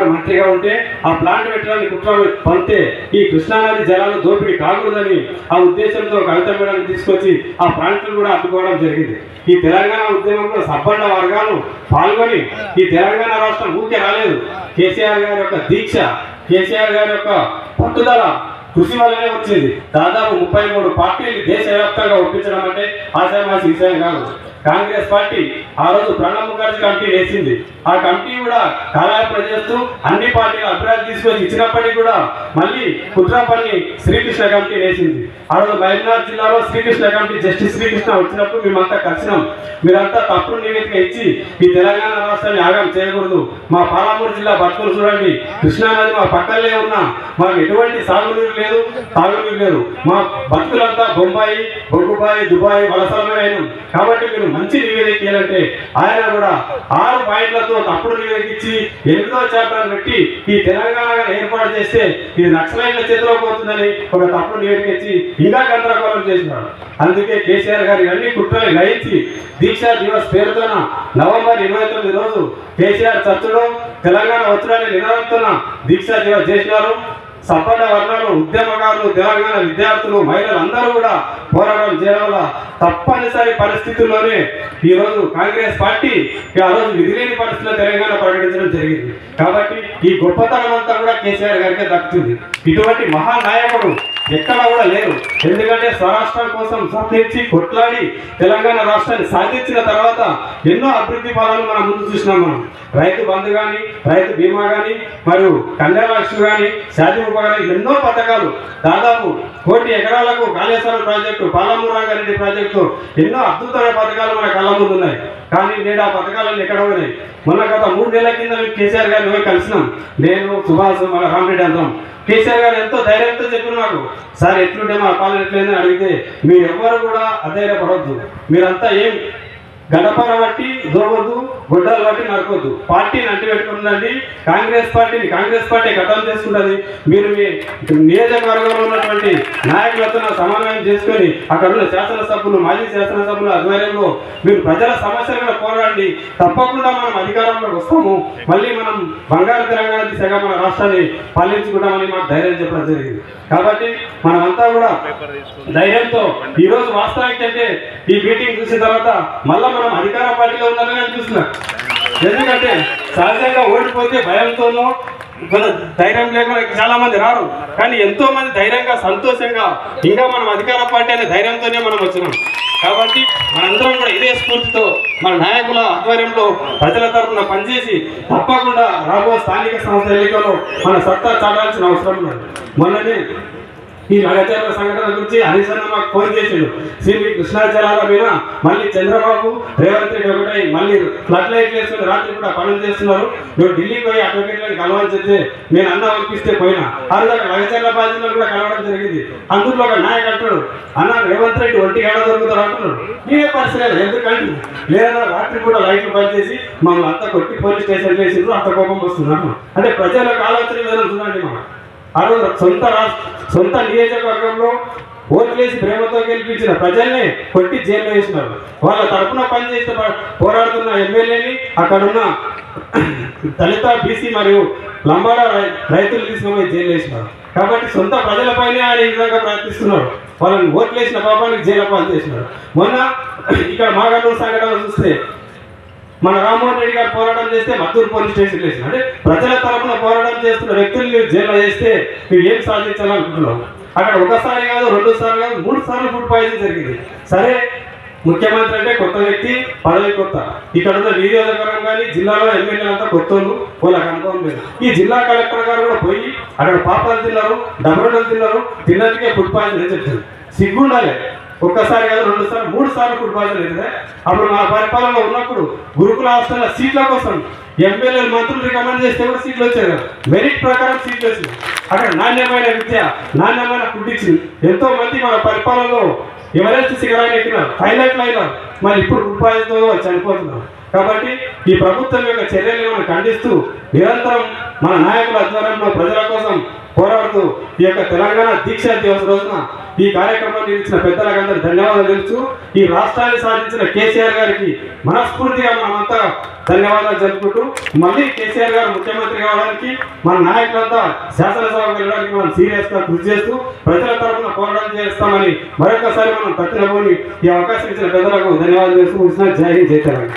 గారు మంత్రిగా ఉంటే ఆ ప్లాంట్ పెట్టడానికి కుట్ర పంతే ఈ కృష్ణానది జలాలు దోపిడీ కాకూడదని ఆ ఉద్దేశంతో కవిత మేడని తీసుకొచ్చి ఆ ప్రాంతాలు కూడా అడ్డుకోవడం జరిగింది. ఈ తెలంగాణ ఉద్యమంలో సబ్బండ వర్గాలు పాల్గొని ఈ తెలంగాణ రాష్ట్రం ఊరికే రాలేదు. కేసీఆర్ గారి యొక్క దీక్ష, కేసీఆర్ గారి యొక్క పట్టుదల, కృషి వల్లనే వచ్చింది. దాదాపు 33 పార్టీలు దేశవ్యాప్తంగా ఒప్పించడం అంటే ఆశామాసి విషయం కాదు. కాంగ్రెస్ పార్టీ ఆ రోజు ప్రణబ్ ముఖర్జీ కమిటీ వేసింది. ఆ కమిటీ కూడా కాలయాపన చేస్తూ అన్ని పార్టీల అభిప్రాయాలు తీసుకొచ్చి ఇచ్చినప్పటికీ కూడా మళ్ళీ కుట్రాపల్లి శ్రీకృష్ణ కమిటీ వేసింది. ఆ రోజు మహబూబ్నగర్ జిల్లాలో శ్రీకృష్ణ కమిటీ జస్టిస్ శ్రీకృష్ణ వచ్చినప్పుడు మేమంతా కలిసినాం. మీరంతా తప్పుడు నివేదిక ఇచ్చి ఈ తెలంగాణ రాష్ట్రాన్ని ఆగం చేయకూడదు, మా పాలమూరు జిల్లా బతుకులు చూడండి, కృష్ణానది మా పక్కనే ఉన్నా మాకు ఎటువంటి సాగునీరు లేదు, తాగునీరు లేదు, మా బతుకులంతా బొంబాయి, బొగ్గుబాయి, దుబాయ్ వలసలమే అయినాం. కాబట్టి మీరు మంచి నివేదిక ఇవ్వాలంటే ఆయన కూడా 6 పాయింట్లతో తప్పుడు నివేదిక ఇచ్చి 8వ చాప్టర్ పెట్టి ఈ తెలంగాణ ఏర్పాటు చేస్తే ఇది నక్సలైట్ల చేతిలో పోతుందని ఒక తప్పుడు నివేదిక ఇచ్చి ఇంకా గందరగోళం చేసినాడు. అందుకే కేసీఆర్ గారి అన్ని కుట్రలు గ్రహించి దీక్షా దివస్ పేరుతోన నవంబర్ 29 రోజు కేసీఆర్ చర్చలో తెలంగాణ వచ్చడానికి నినాదంతో దీక్షా దివస్ చేసినారు. సబ్బండ వర్గాలు, ఉద్యమకారులు, తెలంగాణ విద్యార్థులు, మహిళలు అందరూ కూడా పోరాటం చేయడం వల్ల తప్పనిసరి పరిస్థితుల్లోనే ఈరోజు కాంగ్రెస్ పార్టీ ఆ రోజు విధిలేని పరిస్థితుల్లో తెలంగాణ ప్రకటించడం జరిగింది. కాబట్టి ఈ గొప్పతనం అంతా కూడా కేసీఆర్ గారికే దక్కుతుంది. ఇటువంటి మహానాయకుడు ఎక్కడా కూడా లేరు. ఎందుకంటే స్వరాష్ట్రం కోసం సంధించి కొట్లాడి తెలంగాణ రాష్ట్రాన్ని సాధించిన తర్వాత ఎన్నో అభివృద్ధి ఫలాలు మనం ముందు చూసినాం. మనం రైతు బంధు కానీ, రైతు బీమా కానీ, మరియు కన్యాలక్ష్మి కానీ, షాదీ కానీ ఎన్నో పథకాలు, దాదాపు 1 కోటి ఎకరాలకు కాళేశ్వరం ప్రాజెక్టు, పాలమూరు రంగారెడ్డి ప్రాజెక్టు, ఎన్నో అద్భుతమైన పథకాలు మన కళ్ళ ముందు ఉన్నాయి. కానీ నేడు ఆ పథకాలన్నీ ఎక్కడ ఉన్నాయి? మొన్న గత 3 నెలల కింద మేము కేసీఆర్ గారిని కలిసినాం. నేను, సుభాష్, మన రామరెడ్డి అందరం. కేసీఆర్ గారు ఎంతో ధైర్యంతో చెప్పిన నాకు, సార్ ఎట్లుంటే మా పాలన ఎట్లయిందని అడిగితే, మీరు ఎవరు కూడా అధైర్యపడవద్దు, మీరంతా ఏం గడపన బట్టి దోవద్దు, గుడ్డలు బట్టి నరకొద్దు, పార్టీని అంటి పెట్టుకుంటుందండి, కాంగ్రెస్ పార్టీ గతం చేసుకుంటుంది. మీరు మీ నియోజకవర్గంలో ఉన్నటువంటి నాయకులతో సమన్వయం చేసుకొని అక్కడ ఉన్న శాసనసభ్యులు, మాజీ శాసనసభ్యుల ఆధ్వర్యంలో మీరు ప్రజల సమస్యలను పోరాడండి, తప్పకుండా మనం అధికారంలోకి వస్తాము, మళ్ళీ మనం బంగారు తెలంగాణ దిశగా మన రాష్ట్రాన్ని పాలించుకుంటామని మాకు ధైర్యం చెప్పడం జరిగింది. కాబట్టి మనమంతా కూడా ధైర్యంతో ఈరోజు వాస్తవానికి అంటే ఈ మీటింగ్ చూసిన తర్వాత మళ్ళీ మనం అధికార పార్టీలో ఉండాలని అనిపిస్తున్నాం. ఎందుకంటే సహజంగా ఓడిపోతే భయంతోనో కొంత ధైర్యం లేకుండా చాలా మంది రారు. కానీ ఎంతో మంది ధైర్యంగా, సంతోషంగా ఇంకా మనం అధికార పార్టీ అనే ధైర్యంతోనే మనం వచ్చినాం. కాబట్టి మనందరం కూడా ఇదే స్ఫూర్తితో మన నాయకుల ఆధ్వర్యంలో ప్రజల తరఫున పనిచేసి తప్పకుండా రాబో స్థానిక సంస్థ ఎన్నికల్లో మన సత్తా చాటాల్సిన అవసరం ఉన్నది. మొన్ననే ఈ లగచర్ల సంఘటన గురించి హరీష్ అన్న మాకు ఫోన్ చేసిండు. శ్రీ కృష్ణా జలాల మీద మళ్ళీ చంద్రబాబు, రేవంత్ రెడ్డి ఒకటై మళ్ళీ ఫ్లడ్ లైట్ వేసుకుని రాత్రి కూడా పనులు చేస్తున్నారు. నువ్వు ఢిల్లీకి పోయి అడ్వకేట్లను కలవాలని చెప్తే నేను అన్న పంపిస్తే పోయినా. ఆ రోజు అక్కడ లగచర్ల బాధ్యతలు కూడా కలవడం జరిగింది. అందులో ఒక నాయకు అంటాడు, అన్న రేవంత్ రెడ్డి 1 గంట దొరుకుతారు అంటున్నాడు. నేనే పరిస్థితి ఎందుకంటే లేదా రాత్రి కూడా లైట్లు పనిచేసి మమ్మల్ని అంతా కొట్టి పోలీస్ స్టేషన్ వేసిండ్రు, అంత కోపం వస్తున్నాను. అంటే ప్రజలకు ఆలోచన విధానం చూడండి. మనం ఆ రోజు సొంత నియోజకవర్గంలో ఓట్లేసి ప్రేమతో గెలిపించిన ప్రజల్ని కొట్టి జైల్లో వేసినారు. వాళ్ళ తరఫున పనిచేసిన పోరాడుతున్న ఎమ్మెల్యేని అక్కడున్న దళిత, బీసీ మరియు లంబాడ రైతులు తీసుకుని జైలు వేసినారు. కాబట్టి సొంత ప్రజలపైనే ఆయన ఈ విధంగా ప్రయత్నిస్తున్నారు. వాళ్ళని ఓట్లేసిన పాపానికి జైలు పాలు చేసినారు. మొన్న ఇక్కడ మాగనూరు సంఘటన చూస్తే మన రామ్మోహన్ రెడ్డి గారు పోరాటం చేస్తే మద్దూరు పోలీస్ స్టేషన్ వేసిన, అంటే ప్రజల తరఫున పోరాటం చేస్తున్న వ్యక్తులు జైల్లో చేస్తే మీరు ఏం సాధించాలనుకుంటున్నాం? అక్కడ ఒకసారి కాదు, 2 సార్లు కాదు, 3 సార్లు ఫుడ్ పాయిజన్ జరిగింది. సరే, ముఖ్యమంత్రి అంటే కొత్త వ్యక్తి, పదవి కొత్త. ఇక్కడ ఉన్న నియోజకవర్గం కానీ జిల్లాలో ఎమ్మెల్యేలు అంతా కొత్త వాళ్ళకి అనుభవం లేదు. ఈ జిల్లా కలెక్టర్ గారు కూడా పోయి అక్కడ పాపాలు తిన్నారు, డబ్బులు తిన్నారు, తిన్నట్టుకే ఫుడ్ పాయిజన్ చెప్తారు. సిగ్గుండాలి. ఒక్కసారి కాదు, 2 సార్లు 3 సార్లు ఫుడ్ పాయిజన్ అవుతుంది. అప్పుడు మా పరిపాలనలో ఉన్నప్పుడు గురుకుల హాస్టల్ సీట్ల కోసం ఎమ్మెల్యేలు, మంత్రులు రికమెండ్ చేస్తే కూడా సీట్లు వచ్చాయి కదా, మెరిట్ ప్రకారం సీట్లు వచ్చింది. అక్కడ నాణ్యమైన విద్య, నాణ్యమైన ఫుడ్ ఇచ్చింది. ఎంతో మంది మన పరిపాలనలో ఎవరెస్ట్ శిఖరాన్ని ఎక్కినారు, హైలైట్లు అయినారు. మరి ఇప్పుడు ఫుడ్ పాయిజన్తో చనిపోతున్నారు. కాబట్టి ఈ ప్రభుత్వం యొక్క చర్యలను మనం ఖండిస్తూ నిరంతరం మన నాయకుల ఆధ్వర్యంలో ప్రజల కోసం పోరాడుతూ ఈ యొక్క తెలంగాణ దీక్షా దివస్ రోజున ఈ కార్యక్రమాన్ని ఇచ్చిన పెద్దలకు అందరూ ధన్యవాదాలు తెలుసు. ఈ రాష్ట్రాన్ని సాధించిన కేసీఆర్ గారికి మనస్ఫూర్తిగా మనమంతా ధన్యవాదాలు జరుపుకుంటూ మళ్ళీ కేసీఆర్ గారు ముఖ్యమంత్రి కావడానికి మన నాయకులంతా శాసనసభకు వెళ్ళడానికి మనం సీరియస్గా కృషి చేస్తూ ప్రజల తరఫున పోరాటం చేస్తామని మరొకసారి మనం ప్రతినబోని ఈ అవకాశం ఇచ్చిన పెద్దలకు ధన్యవాదాలు చేస్తూ జై హింద్, జై తెలంగాణ.